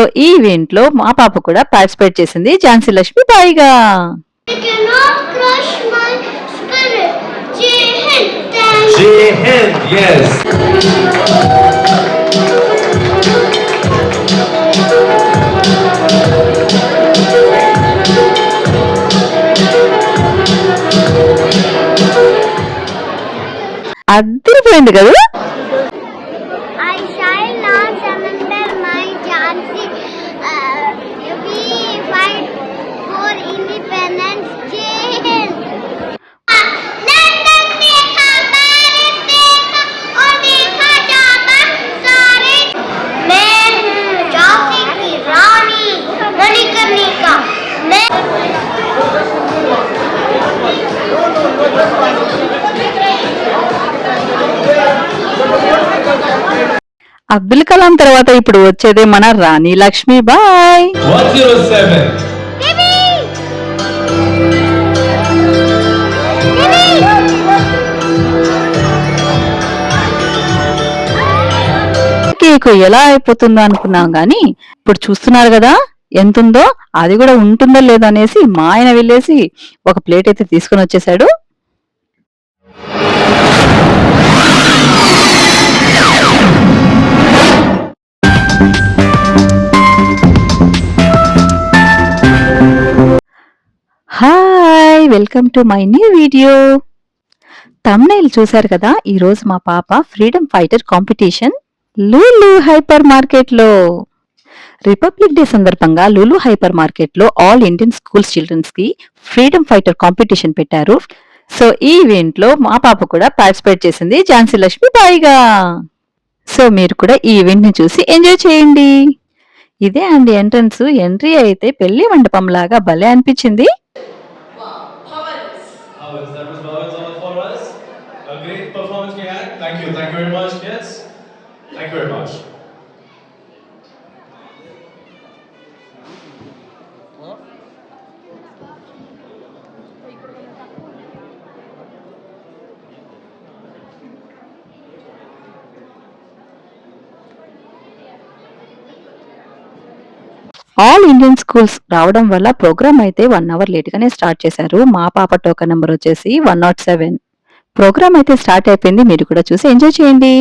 So ఈ event లో మా పాప కూడా పార్టిసిపేట్ చేసింది ఝాన్సీ లక్ష్మి బాయిగా. అద్దరిపోయింది కదా. అబ్దుల్ కలాం తర్వాత ఇప్పుడు వచ్చేదే మన రాణి లక్ష్మి బాయ్. 107 కేక్ ఎలా అయిపోతుందో అనుకున్నాం గాని ఇప్పుడు చూస్తున్నారు కదా ఎంతుందో, అది కూడా ఉంటుందో లేదో అనేసి మా ఆయన వెళ్ళేసి ఒక ప్లేట్ అయితే తీసుకొని వచ్చేసాడు. Hi, welcome to my new video. Thumbnail చూశారు కదా. ఈరోజు మా పాప freedom fighter competition Lulu hyper market లో, రిపబ్లిక్ డే సందర్భంగా లూలు హైపర్ మార్కెట్ లో ఆల్ ఇండియన్ స్కూల్స్ చిల్డ్రన్స్ కి ఫ్రీడమ్ ఫైటర్ కాంపిటీషన్ పెట్టారు. సో ఈ ఈవెంట్ లో మా పాప కూడా పార్టిసిపేట్ చేసింది ఝాన్సీ లక్ష్మి బాయిగా. సో మీరు కూడా ఈ ఈవెంట్ ని చూసి ఎంజాయ్ చేయండి. ఇదే అండి ఎంట్రన్స్. ఎంట్రీ అయితే పెళ్లి మండపం లాగా భలే అనిపించింది. That was all for us. A great performance we had. Thank you very much, kids. Thank you very much. All Indian schools రావడం వల్ల ప్రోగ్రామ్ అయితే 1 అవర్ లేట్ గానే స్టార్ట్ చేశారు. మా పాప టోకన్ నెంబర్ వచ్చేసి 107. ప్రోగ్రామ్ అయితే స్టార్ట్ అయిపోయింది. మీరు కూడా చూసి ఎంజాయ్ చేయండి.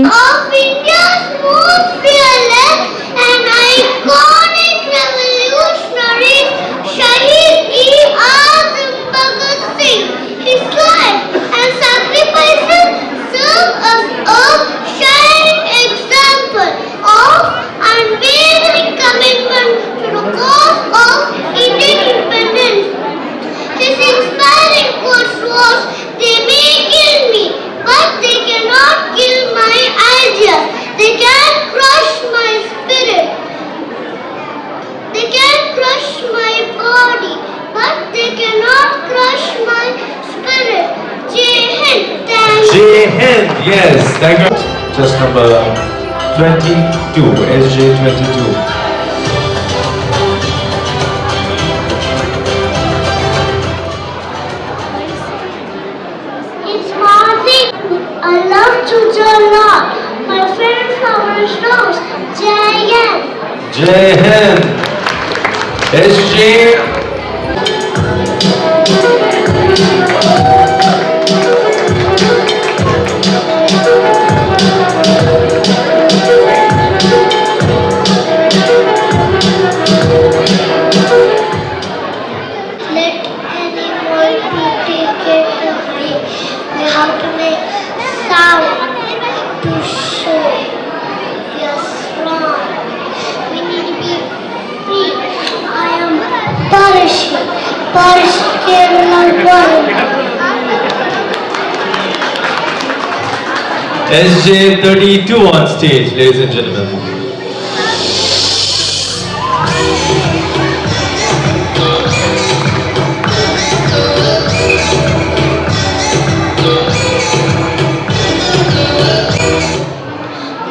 Yes, thank you. Just number 22, SJ22. It's Marty. I love Chucha a lot. My favorite flower is rose. Jai Hind. Jai Hind. SJ. SJ32 on stage, ladies and gentlemen.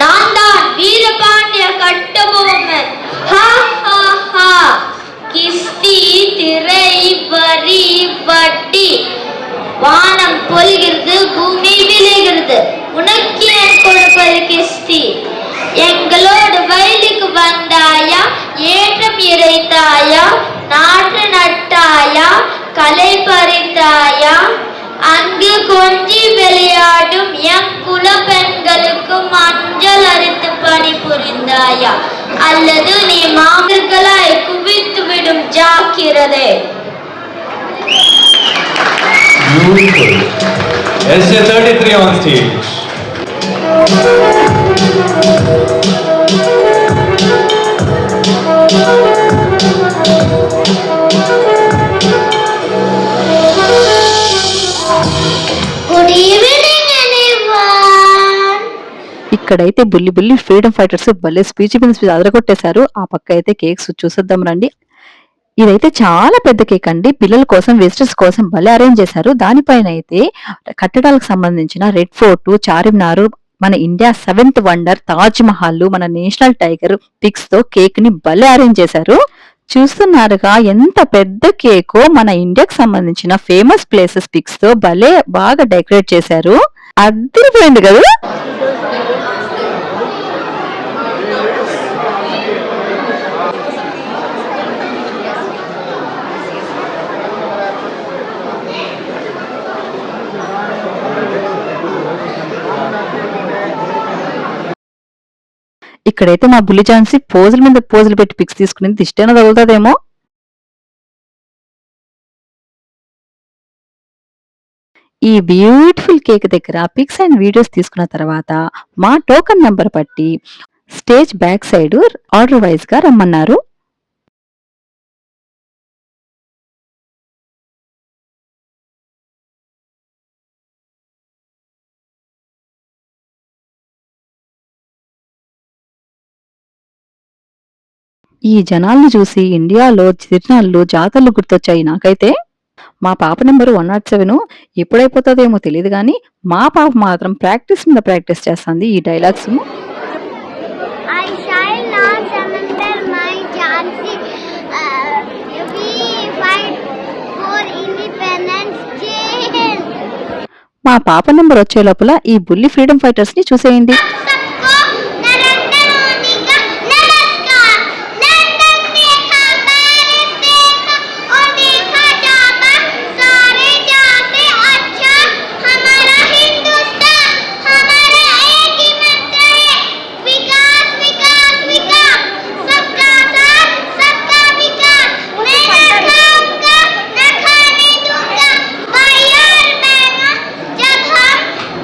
Nanda Veerapandya Kattabomman. Ha ha ha. Kisti Thirai Vari Vatti. வானம் பொழிகிறது, பூமி விளைகிறது, உனக்கு என் கொடுப்பது கிஸ்தி. எங்களோடு வயலுக்கு வந்தாயா, நாற்று நட்டாயா, கலை பறித்தாயா, அங்கு கொஞ்சி விளையாடும் எம் குல பெண்களுக்கு மஞ்சள் அரித்து பணி புரிந்தாயா, அல்லது நீ மாமர்களாய் குவித்து விடும் ஜாக்கிரதை. Beautiful. SJ33 on stage. Good evening, anyone. ఇక్కడైతే బుల్లి బుల్లి ఫ్రీడమ్ ఫైటర్స్ భలే స్పీచ్ మీద స్పీచ్ అదరగొట్టేశారు. ఆ పక్క అయితే కేక్స్ చూసేద్దాం రండి. ఇదైతే చాలా పెద్ద కేక్ అండి. పిల్లల కోసం విజిటర్స్ కోసం భలే అరేంజ్ చేశారు. దానిపైన అయితే కట్టడాలకు సంబంధించిన రెడ్ ఫోర్ట్, చార్మినార్, మన India 7th wonder Taj Mahal, మన నేషనల్ టైగర్ పిక్స్ తో కేక్ ని భలే అరేంజ్ చేశారు. చూస్తున్నారుగా ఎంత పెద్ద కేకో. మన ఇండియాకి సంబంధించిన ఫేమస్ ప్లేసెస్ పిక్స్ తో భలే బాగా డెకరేట్ చేశారు. అదిరిపోయింది కదా. ఇక్కడైతే మా బుల్లి ఝాన్సీ పోజుల మీద పోజులు పెట్టి పిక్స్ తీసుకునేది దిష్టేనా తగులుతుందేమో. ఈ బ్యూటిఫుల్ కేక్ దగ్గర పిక్స్ అండ్ వీడియోస్ తీసుకున్న తర్వాత మా టోకన్ నెంబర్ పట్టి stage back side order wise గా రమ్మన్నారు. ఈ జనాల్ని చూసి ఇండియాలో తిరునాళ్ళు జాతరలు గుర్తొచ్చాయి నాకైతే. మా పాప నెంబరు 107 ఎప్పుడైపోతుందేమో తెలియదు కానీ మా పాప మాత్రం ప్రాక్టీస్ మీద ప్రాక్టీస్ చేస్తుంది ఈ dialogues. I shall not surrender my Jhansi. We fight for independence. Jai. మా పాప నెంబర్ వచ్చే లోపల ఈ బుల్లి ఫ్రీడమ్ ఫైటర్స్ ని చూసేయండి. सबको नरेंद्र मोदी का नमस्कार. लंदन देखा, पेरिस देखा और देखा जाता सारे जाते अच्छा हमारा हिंदुस्तान. हमारा एक ही मंत्र है, विकास विकास विकास. सबका साथ सबका विकास. मैं न खाऊंगा न खाने दूंगा. भाई और बहनों, जब हम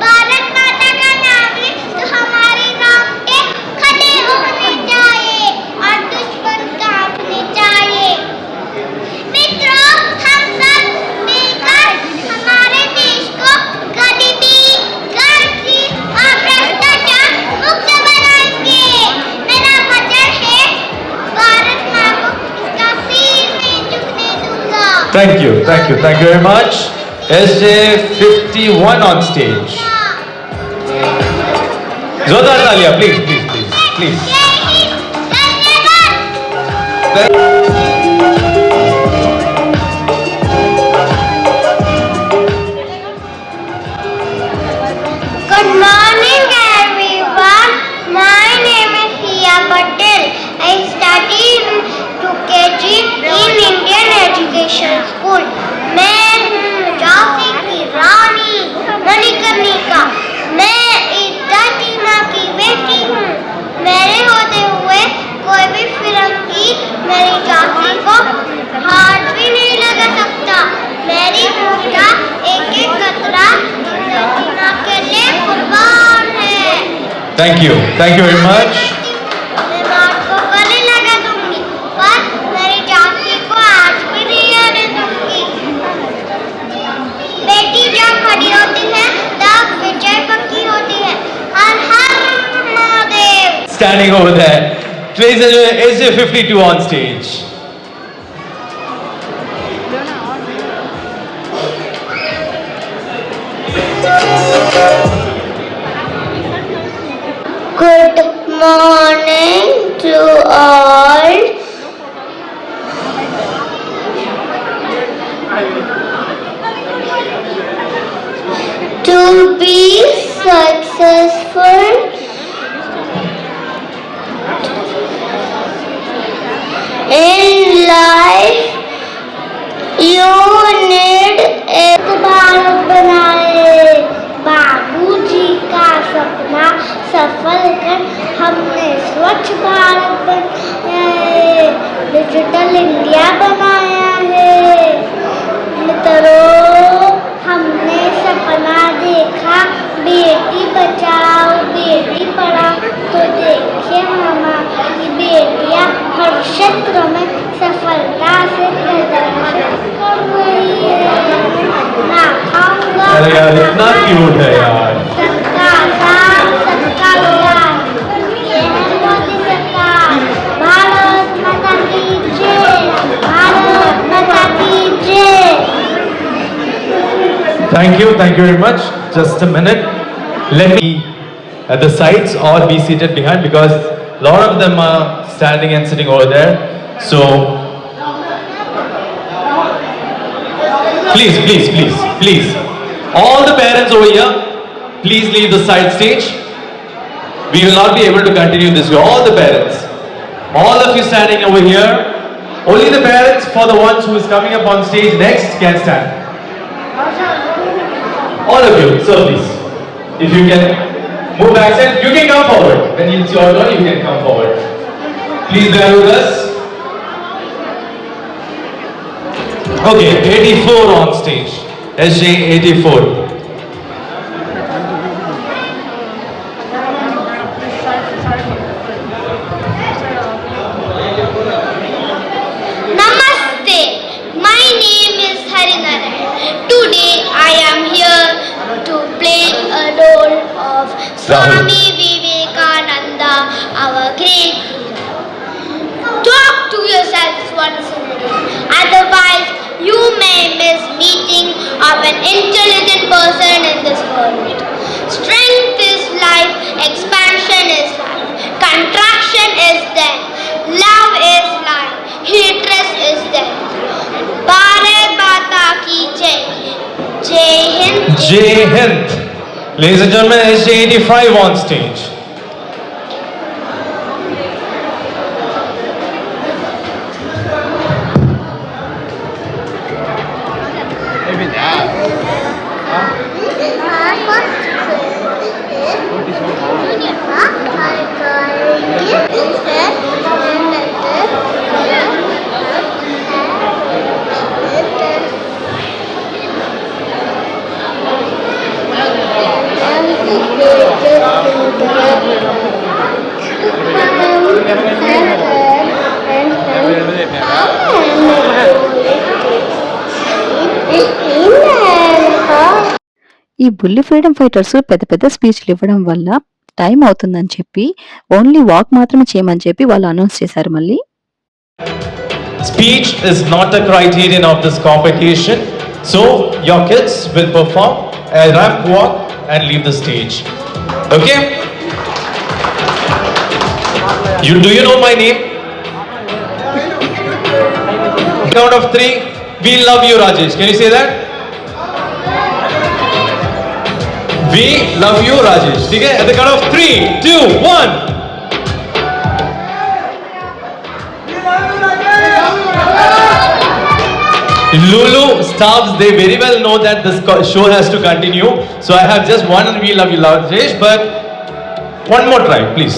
भारत माता का नाम लें तो हमारे रोंगटे खड़े होने चाहिए और दुश्मन कांपने चाहिए. मित्रों, हम सब मिलकर हमारे देश को गरीबी, कर्ज और भ्रष्टाचार मुक्त बनाएंगे. मेरा वचन है, भारत माँ को इसका सिर नहीं झुकने दूंगा. Thank you very much. SJ51 on stage. जोरदार तालियां, please. जय हिंद, धन्यवाद. Good morning, everyone. My name is Hiya Patel. I study in 2KG in Indian Education School. मैं हूँ झांसी की रानी मणिकर्णिका. मैं इस धरती माँ की बेटी हूँ. मेरे होते हुए कोई भी फिरंगी मेरी झांसी को हाथ भी नहीं लगा सकता. मेरी ऊर्जा एक एक कतरा धरती माँ के लिए कुर्बान है. Thank you very much. मैं बात को गले लगा दूंगी, पर मेरी झांसी को आज भी नहीं आने दूंगी. बेटी जब खड़ी होती है तब विजय पक्की होती है. हर हर Mahadev. Standing over there. Please SJ52 on stage. Good morning to all. To be successful in life, सफल कर हमने स्वच्छ भारत बनाया है, डिजिटल इंडिया बनाया है। मित्रों, हमने सपना देखा बेटी बचाओ बेटी पढ़ाओ, तो देखिए हमारी बेटियां हर क्षेत्र में सफलता से प्रदर्शन कर रही है। ना खाऊंगा अरे यार इतना क्यूट है यार। सबका साथ सबका विकास, ये है मोदी सरकार। भारत माता की जय, भारत माता की जय। Thank you very much. Just a minute. Let me at the sides or be seated behind because a lot of them are standing and sitting over there. So please. All the parents over here, please leave the side stage. We will not be able to continue this way. All the parents. All of you standing over here. Only the parents for the ones who is coming up on stage next can stand. All of you, so please. If you can move back, you can come forward. When it's your turn, you can come forward. Please bear with us. Okay, 84 on stage. SJ 84. Namaste. My name is Harinaran. Today I am here to play a role of Swami Vivekananda, our great hero. Talk to yourselves once in a day. Otherwise, you may miss meeting of an intelligent person in this world. Strength is life, expansion is life, contraction is death, love is life, hatred is death. Bharat Mata ki Jai. Jai Hind. Jai Hind. Ladies and gentlemen, SJ 85 on stage. ఈ బుల్లి freedom fighters పెద్ద పెద్ద స్పీచ్లు ఇవ్వడం వల్ల time అవుతుందని చెప్పి only walk మాత్రమే చేయమని చెప్పి వాళ్ళు అనౌన్స్ చేశారు మళ్ళీ. Speech is not a criterion of this competition. So your kids will perform a ramp walk and leave the stage. Okay? Do you know my name? Count of 3. We love you, Rajesh. Can you say that? We love you, Rajesh. Okay? At the count of 3, 2, 1. Lulu staffs, they very well know that this show has to continue. So I have just one We Love You, Rajesh, but one more try, please.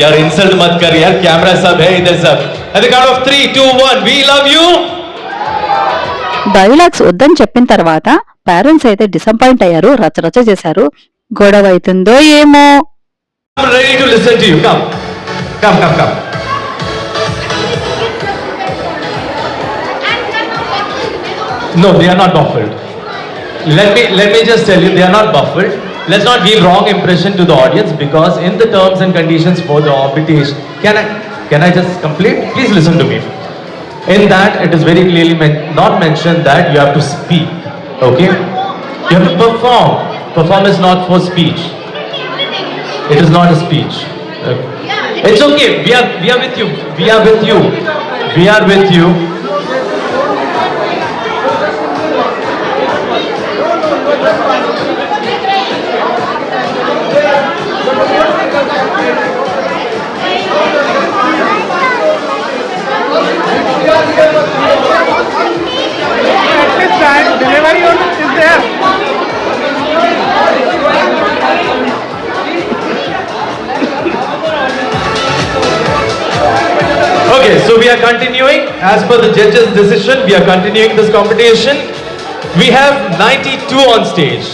Yaar, insult mat kar yaar, camera sab hai idhar sab. At the count of 3, 2, 1, we love you. Dialogues వద్దని చెప్పిన తర్వాత parents అయితే disappoint అయ్యారు, రచరచ చేశారు. గొడవ అవుతుందో ఏమో. I'm ready to listen to you. Come. No, they are not baffled. Let me just tell you, they are not baffled. Let's not give wrong impression to the audience because in the terms and conditions for the competition, can I just complete? Please listen to me. In that, it is very clearly not mentioned that you have to speak. Okay? You have to perform. Perform is not for speech. It is not a speech. Okay. It's okay. We are with you. We are with you. We are with you. Delivery is there. So we are continuing as per the judges' decision. We are continuing this competition. We have 92 on stage.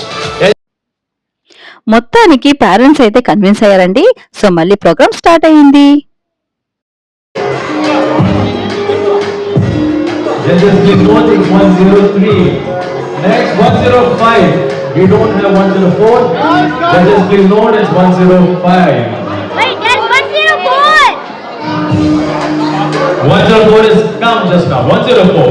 మొత్తానికి parents అయితే convince అయ్యారండి. So మళ్ళీ programme start అయ్యింది. Judges, please note it's 103. Next 105. We don't have 104. Judges, please note it's 105. Wait, there's 104. 104 is come just now. 104.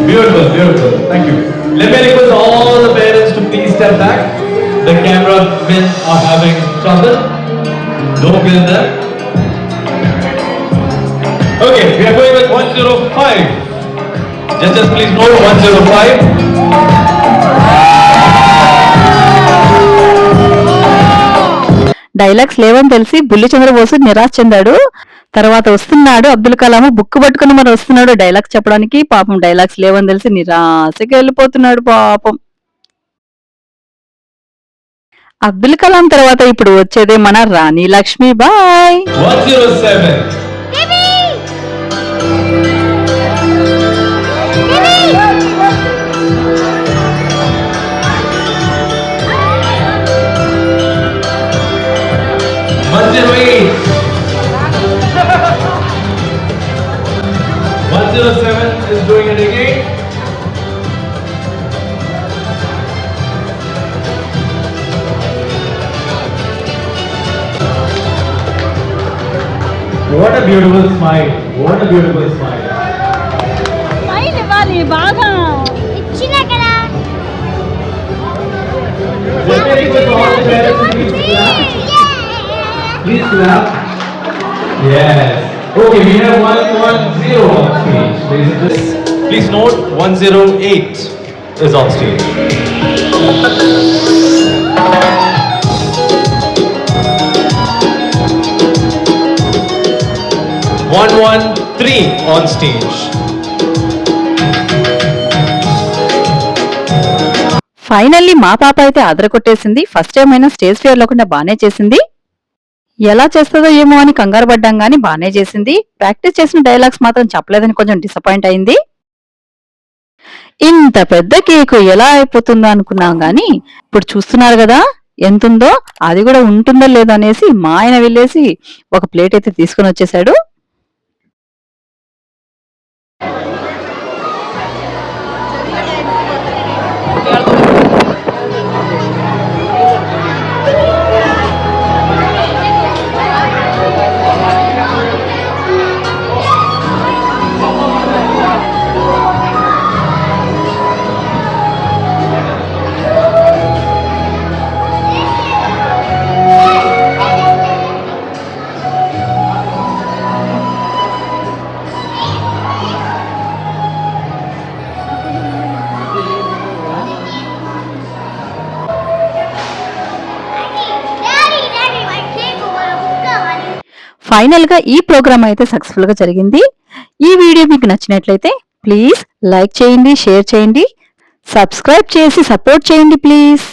Beautiful, beautiful. Thank you. Let me request all the parents to please step back. The cameramen are having trouble. Don't kill them. Okay, we are going with 105. Judges, please note 105. Dialogues లేవని తెలిసి బుల్లి చంద్రబోసు నిరాశ చెందాడు. తర్వాత వస్తున్నాడు Abdul Kalam, book పట్టుకుని మరి వస్తున్నాడు డైలాగ్స్ చెప్పడానికి. పాపం డైలాగ్స్ లేవని తెలిసి నిరాశగా వెళ్ళిపోతున్నాడు పాపం. అబ్దుల్ కలాం తర్వాత ఇప్పుడు వచ్చేదే మన రాణి Lakshmibai. 107. Is doing it again. What a beautiful smile. What a beautiful smile. Smile ఇవ్వాలి బాగా. ఇచ్చినా కదా. Let me request all the parents to please clap. Please clap. Yes. Okay, we have 110 on stage. Ladies and gentlemen, please note 108 is on stage. 113 on stage. Finally మా పాప అయితే అదరకొట్టేసింది. First time అయినా stage fear లేకుండా బానే చేసింది. ఎలా చేస్తుందో ఏమో అని కంగారు పడ్డాం గానీ బానే చేసింది. ప్రాక్టీస్ చేసిన డైలాగ్స్ మాత్రం చెప్పలేదని కొంచెం డిసప్పాయింట్ అయింది. ఇంత పెద్ద కేకు ఎలా అయిపోతుందో అనుకున్నాం గానీ ఇప్పుడు చూస్తున్నారు కదా ఎంతుందో. అది కూడా ఉంటుందో లేదో అనేసి మా ఆయన వెళ్ళేసి ఒక ప్లేట్ అయితే తీసుకుని వచ్చేసాడు. ఫైనల్ గా ఈ ప్రోగ్రామ్ అయితే సక్సెస్ఫుల్ గా జరిగింది. ఈ వీడియో మీకు నచ్చినట్లయితే ప్లీజ్ లైక్ చేయండి, షేర్ చేయండి, సబ్స్క్రైబ్ చేసి సపోర్ట్ చేయండి ప్లీజ్.